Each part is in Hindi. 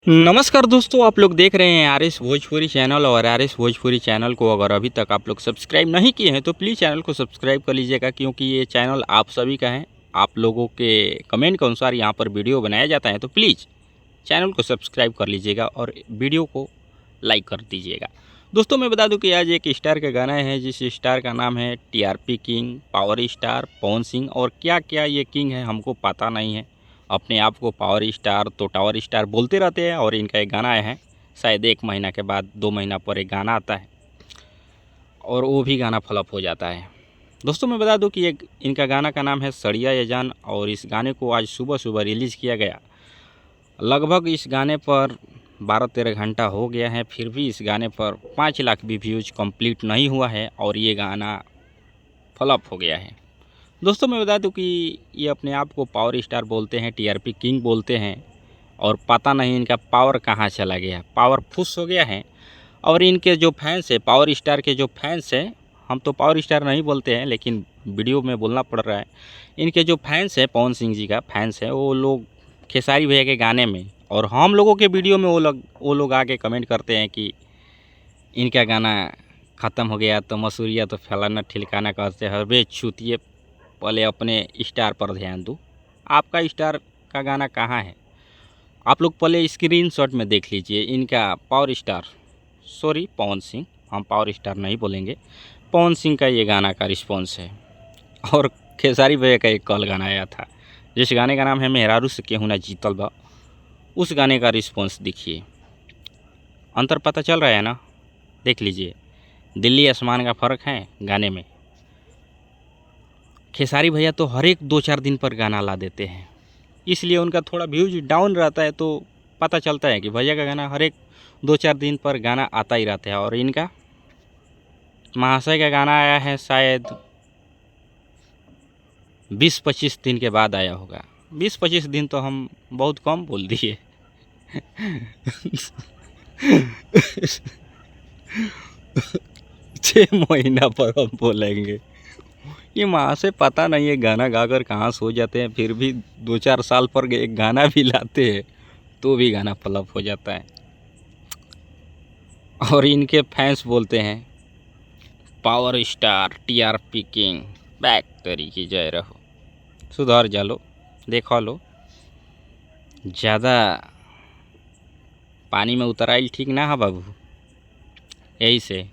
नमस्कार दोस्तों, आप लोग देख रहे हैं आर एस भोजपुरी चैनल। और आर एस भोजपुरी चैनल को अगर अभी तक आप लोग सब्सक्राइब नहीं किए हैं तो प्लीज़ चैनल को सब्सक्राइब कर लीजिएगा, क्योंकि ये चैनल आप सभी का है। आप लोगों के कमेंट के अनुसार यहाँ पर वीडियो बनाया जाता है, तो प्लीज़ चैनल को सब्सक्राइब कर लीजिएगा और वीडियो को लाइक कर दीजिएगा। दोस्तों, मैं बता दूं कि आज एक स्टार का गाना है, जिस स्टार का नाम है TRP king, power star Pawan Singh. और क्या क्या ये किंग है हमको पता नहीं है। अपने आप को पावर स्टार तो टावर स्टार बोलते रहते हैं। और इनका एक गाना आया है, शायद 1 महीना के बाद 2 महीना पर एक गाना आता है और वो भी गाना फ्लॉप हो जाता है। दोस्तों, मैं बता दूं कि एक इनका गाना का नाम है सड़िया ये जान। और इस गाने को आज सुबह सुबह रिलीज़ किया गया। लगभग इस गाने पर 12-13 घंटा हो गया है, फिर भी इस गाने पर 5 लाख भी व्यूज कंप्लीट नहीं हुआ है और ये गाना फ्लॉप हो गया है। दोस्तों, मैं बता दूं कि ये अपने आप को पावर स्टार बोलते हैं, टीआरपी किंग बोलते हैं। और पता नहीं इनका पावर कहाँ चला गया, पावर फुस हो गया है। और इनके जो फैंस है, पावर स्टार के जो फैंस हैं, हम तो पावर स्टार नहीं बोलते हैं लेकिन वीडियो में बोलना पड़ रहा है। इनके जो फैंस हैं, पवन सिंह जी का फैंस है, वो लोग खेसारी भैया के गाने में और हम लोगों के वीडियो में वो लोग आके कमेंट करते हैं कि इनका गाना ख़त्म हो गया तो मसूरिया तो फलाना ठिलकाना कहते हैं। बे छूतिए, पहले अपने स्टार पर ध्यान दो। आपका स्टार का गाना कहाँ है? आप लोग पहले स्क्रीनशॉट में देख लीजिए। इनका power star, sorry Pawan Singh, हम पावर स्टार नहीं बोलेंगे, पवन सिंह का ये गाना का रिस्पॉन्स है। और खेसारी भैया का एक कल गाना आया था, जिस गाने का नाम है मेहरारू से केहू ना जीतल बा। उस गाने का रिस्पॉन्स देखिए, अंतर पता चल रहा है ना? देख लीजिए, दिल्ली आसमान का फ़र्क है गाने में। खेसारी भैया तो हर एक 2-4 दिन पर गाना ला देते हैं, इसलिए उनका थोड़ा व्यूज डाउन रहता है। तो पता चलता है कि भैया का गाना हर एक 2-4 दिन पर गाना आता ही रहता है। और इनका महाशय का गाना आया है शायद 20-25 दिन के बाद आया होगा। 20-25 दिन तो हम बहुत कम बोल दिए। 6 महीना पर हम बोलेंगे। ये माँ से पता नहीं है गाना गाकर कहाँ सो जाते हैं, फिर भी 2-4 साल पर एक गाना भी लाते हैं तो भी गाना फ्लॉप हो जाता है। और इनके फैंस बोलते हैं power star TRP king, back तरी की जय रहो। सुधर जा लो, देखो लो, ज़्यादा पानी में उतर आइल ठीक ना है बाबू। यही से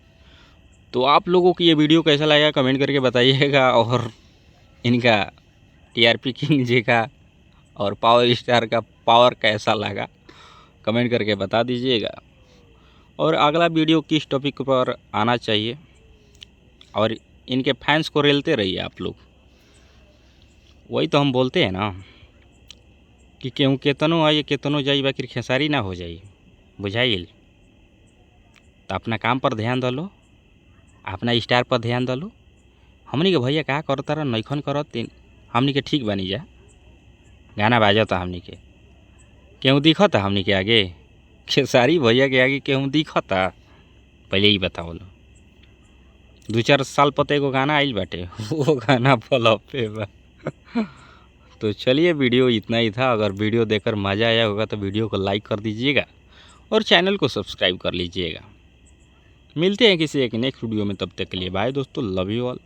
तो आप लोगों की ये वीडियो कैसा लगा कमेंट करके बताइएगा। और इनका टीआरपी किंग जी का और पावर स्टार का पावर कैसा लगा कमेंट करके बता दीजिएगा। और अगला वीडियो किस टॉपिक पर आना चाहिए, और इनके फैंस को रेलते रहिए आप लोग। वही तो हम बोलते हैं ना कि केहू केतनो आइए केतनो जाई, बाकी खेसारी ना हो जाई, बुझाइल। तो अपना काम पर ध्यान दलो, अपना स्टार पर ध्यान दलो। हमनी के भैया का करता रह नैखन करत, हमनी के ठीक बनी जा, गाना बाजता हमनी के, केहू दिखता हमनी के आगे? खेसारी भैया के आगे केहू दिखता? पहले ही बताओ लो। 2-4 साल पते एगो गाना आइल बाटे, वो गाना फ्लॉप पे बा। तो चलिए, वीडियो इतना ही था। अगर वीडियो देखकर मज़ा आया होगा तो वीडियो को लाइक कर दीजिएगा और चैनल को सब्सक्राइब कर लीजिएगा। मिलते हैं किसी एक नेक्स्ट वीडियो में, तब तक के लिए बाय दोस्तों, लव यू ऑल।